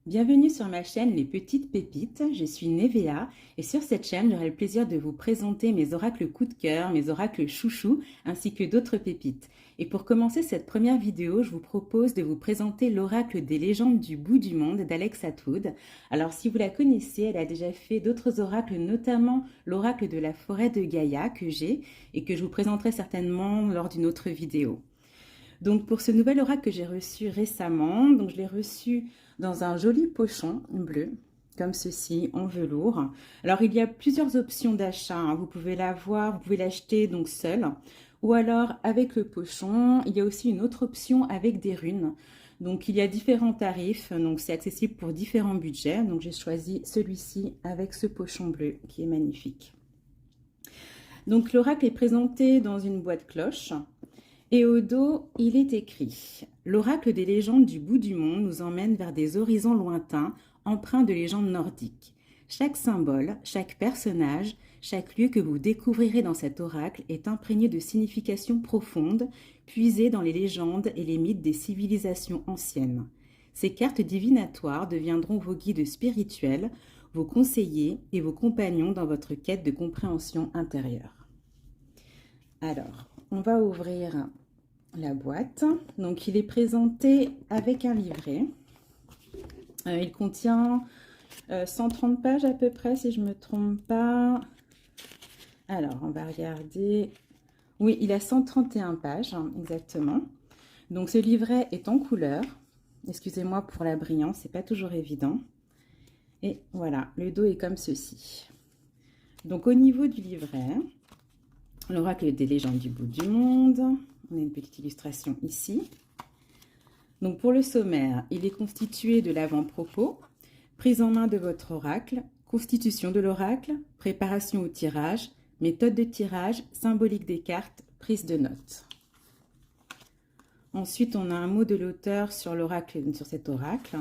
Bienvenue sur ma chaîne Les Petites Pépites, je suis Nevea et sur cette chaîne j'aurai le plaisir de vous présenter mes oracles coup de cœur, mes oracles chouchous ainsi que d'autres pépites. Et pour commencer cette première vidéo, je vous propose de vous présenter l'oracle des légendes du bout du monde d'Alex Atwood. Alors si vous la connaissez, elle a déjà fait d'autres oracles, notamment l'oracle de la forêt de Gaïa que j'ai et que je vous présenterai certainement lors d'une autre vidéo. Donc pour ce nouvel oracle que j'ai reçu récemment, donc je l'ai reçu dans un joli pochon bleu, comme ceci, en velours. Alors il y a plusieurs options d'achat, hein. Vous pouvez l'avoir, vous pouvez l'acheter donc seul, ou alors avec le pochon. Il y a aussi une autre option avec des runes. Donc il y a différents tarifs, donc c'est accessible pour différents budgets. Donc j'ai choisi celui-ci avec ce pochon bleu qui est magnifique. Donc l'oracle est présenté dans une boîte cloche. Et au dos, il est écrit « L'oracle des légendes du bout du monde nous emmène vers des horizons lointains, empreints de légendes nordiques. Chaque symbole, chaque personnage, chaque lieu que vous découvrirez dans cet oracle est imprégné de significations profondes, puisées dans les légendes et les mythes des civilisations anciennes. Ces cartes divinatoires deviendront vos guides spirituels, vos conseillers et vos compagnons dans votre quête de compréhension intérieure. » Alors, on va ouvrir la boîte. Donc, il est présenté avec un livret. Il contient 130 pages à peu près, si je ne me trompe pas. Alors, on va regarder. Oui, il a 131 pages, hein, exactement. Donc, ce livret est en couleur. Excusez-moi pour la brillance, c'est pas toujours évident. Et voilà, le dos est comme ceci. Donc, au niveau du livret, l'oracle des légendes du bout du monde. On a une petite illustration ici. Donc pour le sommaire, il est constitué de l'avant-propos, prise en main de votre oracle, constitution de l'oracle, préparation au tirage, méthode de tirage, symbolique des cartes, prise de notes. Ensuite, on a un mot de l'auteur sur l'oracle, sur cet oracle.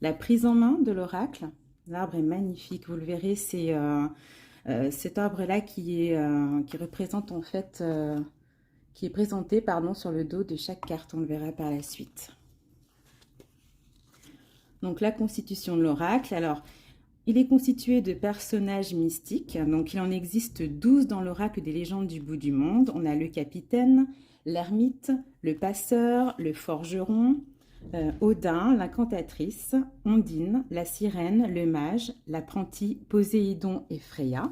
La prise en main de l'oracle. L'arbre est magnifique, vous le verrez, c'est cet arbre-là qui représente en fait, qui est présenté sur le dos de chaque carte, on le verra par la suite. Donc la constitution de l'oracle, alors il est constitué de personnages mystiques, donc il en existe 12 dans l'oracle des légendes du bout du monde. On a le capitaine, l'ermite, le passeur, le forgeron, Odin, l'incantatrice, Ondine, la sirène, le mage, l'apprenti, Poséidon et Freya.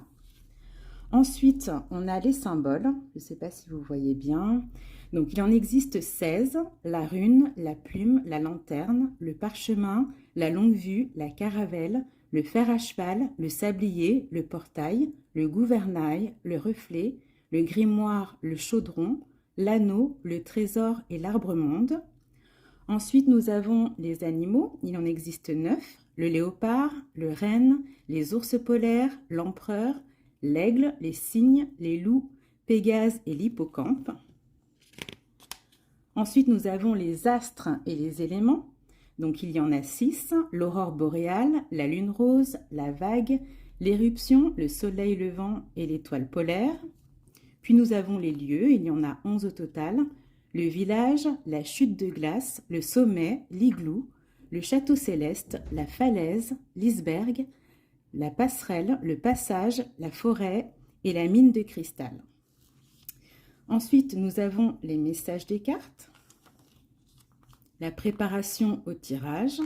Ensuite, on a les symboles, je ne sais pas si vous voyez bien. Donc, il en existe 16, la rune, la plume, la lanterne, le parchemin, la longue-vue, la caravelle, le fer à cheval, le sablier, le portail, le gouvernail, le reflet, le grimoire, le chaudron, l'anneau, le trésor et l'arbre-monde. Ensuite, nous avons les animaux, il en existe 9, le léopard, le renne, les ours polaires, l'empereur, l'aigle, les cygnes, les loups, Pégase et l'hippocampe. Ensuite, nous avons les astres et les éléments. Donc, il y en a 6, l'aurore boréale, la lune rose, la vague, l'éruption, le soleil levant et l'étoile polaire. Puis, nous avons les lieux, il y en a 11 au total. Le village, la chute de glace, le sommet, l'igloo, le château céleste, la falaise, l'iceberg, la passerelle, le passage, la forêt et la mine de cristal. Ensuite, nous avons les messages des cartes, la préparation au tirage,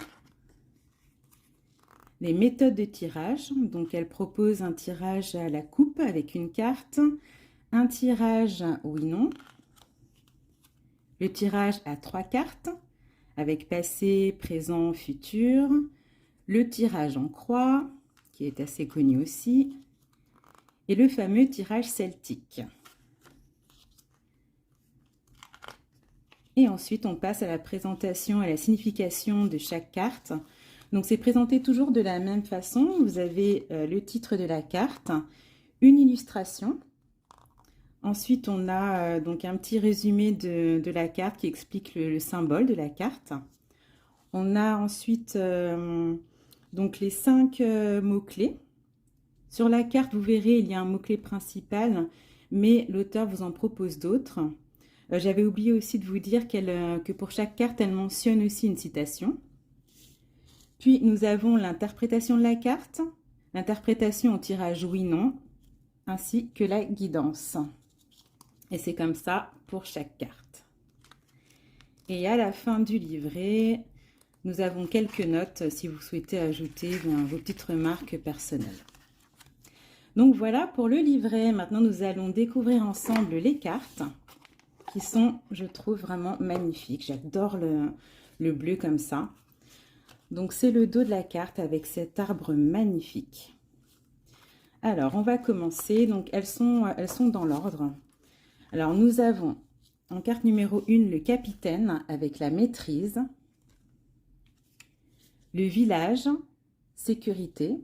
les méthodes de tirage. Donc, elle propose un tirage à la coupe avec une carte, un tirage oui-non, le tirage à 3 cartes avec passé, présent, futur, le tirage en croix, qui est assez connu aussi, et le fameux tirage celtique. Et ensuite, on passe à la présentation et à la signification de chaque carte. Donc, c'est présenté toujours de la même façon. Vous avez le titre de la carte, une illustration. Ensuite, on a donc un petit résumé de la carte qui explique le symbole de la carte. On a ensuite donc les 5 mots-clés. Sur la carte, vous verrez, il y a un mot-clé principal, mais l'auteur vous en propose d'autres. J'avais oublié aussi de vous dire que pour chaque carte, elle mentionne aussi une citation. Puis nous avons l'interprétation de la carte, l'interprétation au tirage oui-non, ainsi que la guidance. Et c'est comme ça pour chaque carte. Et à la fin du livret, nous avons quelques notes si vous souhaitez ajouter vos petites remarques personnelles. Donc voilà pour le livret. Maintenant, nous allons découvrir ensemble les cartes qui sont, je trouve, vraiment magnifiques. J'adore le bleu comme ça. Donc c'est le dos de la carte avec cet arbre magnifique. Alors, on va commencer. Donc elles sont dans l'ordre. Alors, nous avons en carte numéro 1 le capitaine avec la maîtrise. Le village, sécurité.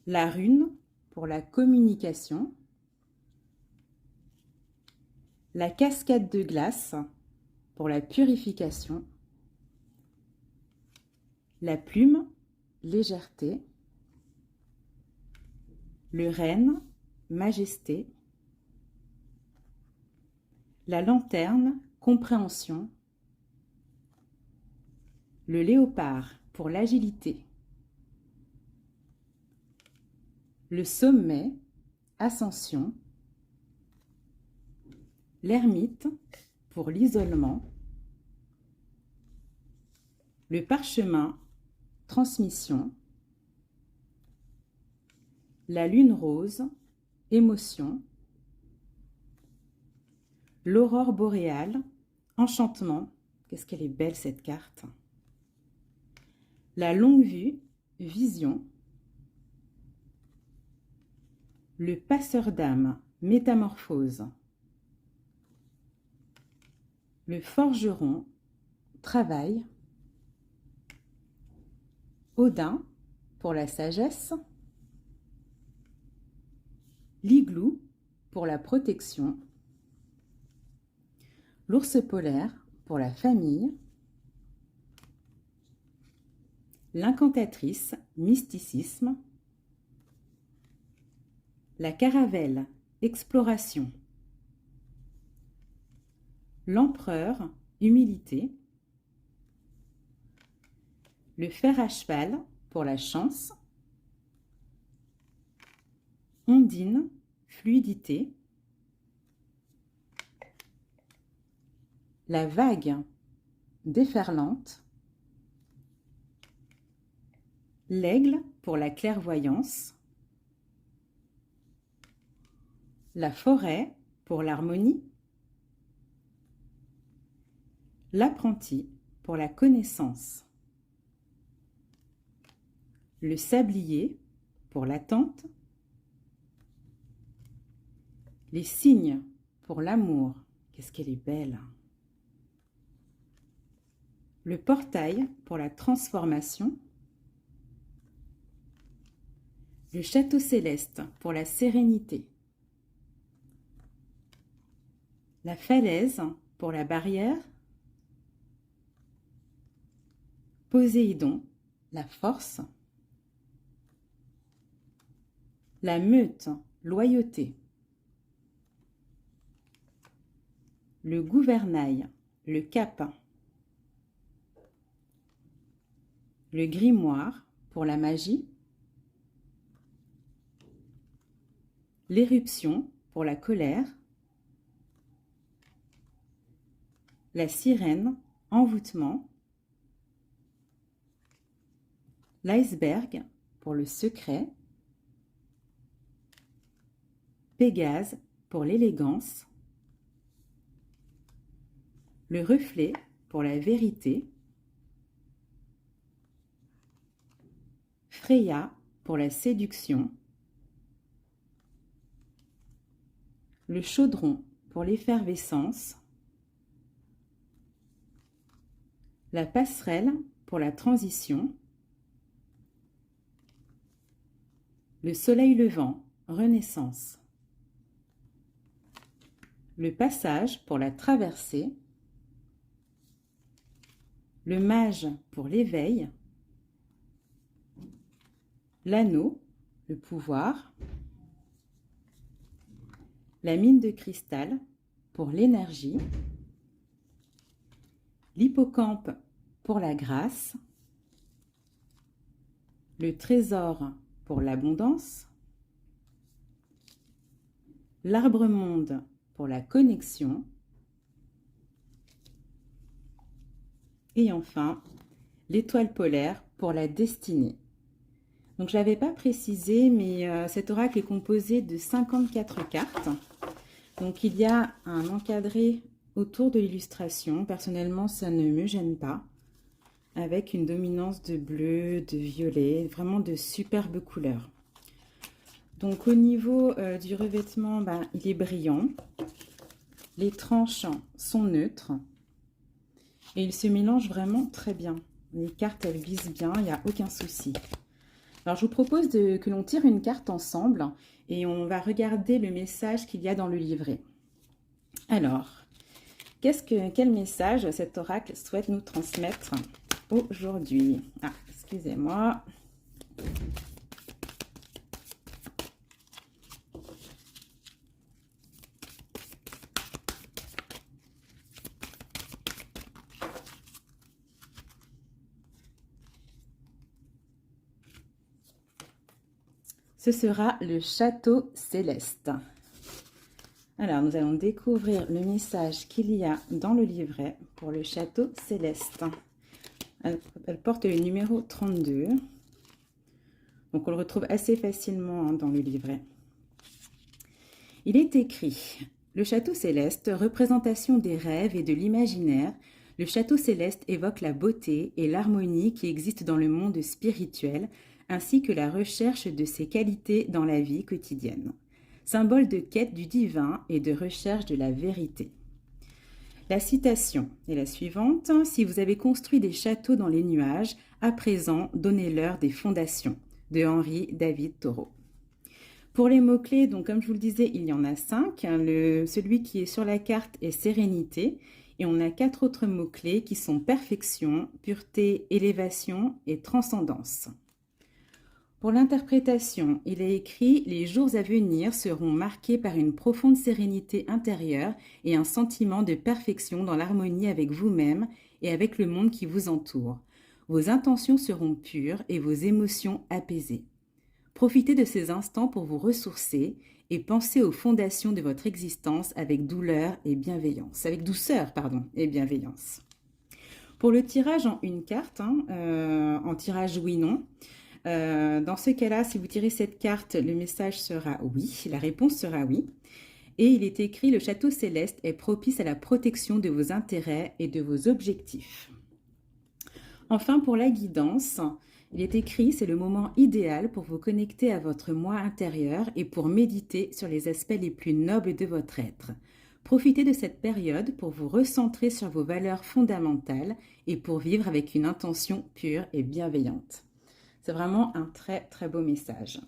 La rune pour la communication. La cascade de glace pour la purification. La plume, légèreté. Le renne, majesté. La lanterne, compréhension. Le léopard pour l'agilité. Le sommet, ascension. L'ermite pour l'isolement. Le parchemin, transmission. La lune rose, émotion. L'aurore boréale, enchantement. Qu'est-ce qu'elle est belle cette carte. La longue vue, vision. Le passeur d'âme, métamorphose. Le forgeron, travail. Odin pour la sagesse. L'igloo pour la protection. L'ours polaire pour la famille. L'incantatrice, mysticisme. La caravelle, exploration. L'empereur, humilité. Le fer à cheval pour la chance. Ondine, fluidité. La vague, déferlante. L'aigle pour la clairvoyance. La forêt pour l'harmonie. L'apprenti pour la connaissance. Le sablier pour l'attente. Les cygnes pour l'amour. Qu'est-ce qu'elle est belle. Le portail pour la transformation. Le château céleste pour la sérénité. La falaise pour la barrière. Poséidon, la force. La meute, loyauté. Le gouvernail, le cap. Le grimoire pour la magie. L'éruption pour la colère. La sirène, envoûtement. L'iceberg pour le secret. Pégase pour l'élégance. Le reflet pour la vérité. Freya pour la séduction. Le chaudron pour l'effervescence. La passerelle pour la transition. Le soleil levant, renaissance. Le passage pour la traversée. Le mage pour l'éveil. L'anneau, le pouvoir. La mine de cristal pour l'énergie. L'hippocampe pour la grâce, le trésor pour l'abondance, l'arbre-monde pour la connexion, et enfin, l'étoile polaire pour la destinée. Donc, je ne l'avais pas précisé, mais cet oracle est composé de 54 cartes. Donc, il y a un encadré autour de l'illustration. Personnellement, ça ne me gêne pas. Avec une dominance de bleu, de violet, vraiment de superbes couleurs. Donc, au niveau du revêtement, il est brillant. Les tranches sont neutres. Et il se mélange vraiment très bien. Les cartes, elles visent bien, il n'y a aucun souci. Alors, je vous propose que l'on tire une carte ensemble et on va regarder le message qu'il y a dans le livret. Alors, quel message cet oracle souhaite nous transmettre aujourd'hui? Ah, excusez-moi. Ce sera le château céleste. Alors, nous allons découvrir le message qu'il y a dans le livret pour le château céleste. Elle porte le numéro 32. Donc, on le retrouve assez facilement dans le livret. Il est écrit « Le château céleste, représentation des rêves et de l'imaginaire. Le château céleste évoque la beauté et l'harmonie qui existent dans le monde spirituel, ainsi que la recherche de ces qualités dans la vie quotidienne. Symbole de quête du divin et de recherche de la vérité. » La citation est la suivante. « Si vous avez construit des châteaux dans les nuages, à présent, donnez-leur des fondations. » De Henri David Thoreau. Pour les mots-clés, donc comme je vous le disais, il y en a 5. Celui qui est sur la carte est sérénité. Et on a 4 autres mots-clés qui sont perfection, pureté, élévation et transcendance. Pour l'interprétation, il est écrit « Les jours à venir seront marqués par une profonde sérénité intérieure et un sentiment de perfection dans l'harmonie avec vous-même et avec le monde qui vous entoure. Vos intentions seront pures et vos émotions apaisées. Profitez de ces instants pour vous ressourcer et pensez aux fondations de votre existence avec douceur et bienveillance. Pour le tirage en une carte, en tirage oui-non, dans ce cas-là, si vous tirez cette carte, le message sera oui, la réponse sera oui. Et il est écrit « Le château céleste est propice à la protection de vos intérêts et de vos objectifs. » Enfin, pour la guidance, il est écrit « C'est le moment idéal pour vous connecter à votre moi intérieur et pour méditer sur les aspects les plus nobles de votre être. Profitez de cette période pour vous recentrer sur vos valeurs fondamentales et pour vivre avec une intention pure et bienveillante. » C'est vraiment un très très beau message.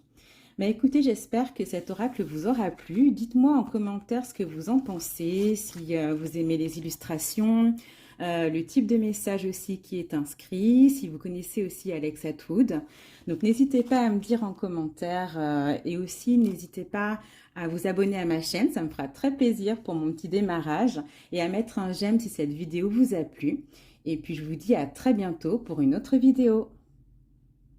Mais écoutez, j'espère que cet oracle vous aura plu. Dites-moi en commentaire ce que vous en pensez, si vous aimez les illustrations, le type de message aussi qui est inscrit, si vous connaissez aussi Alex Atwood. Donc n'hésitez pas à me dire en commentaire et aussi n'hésitez pas à vous abonner à ma chaîne, ça me fera très plaisir pour mon petit démarrage et à mettre un j'aime si cette vidéo vous a plu. Et puis je vous dis à très bientôt pour une autre vidéo.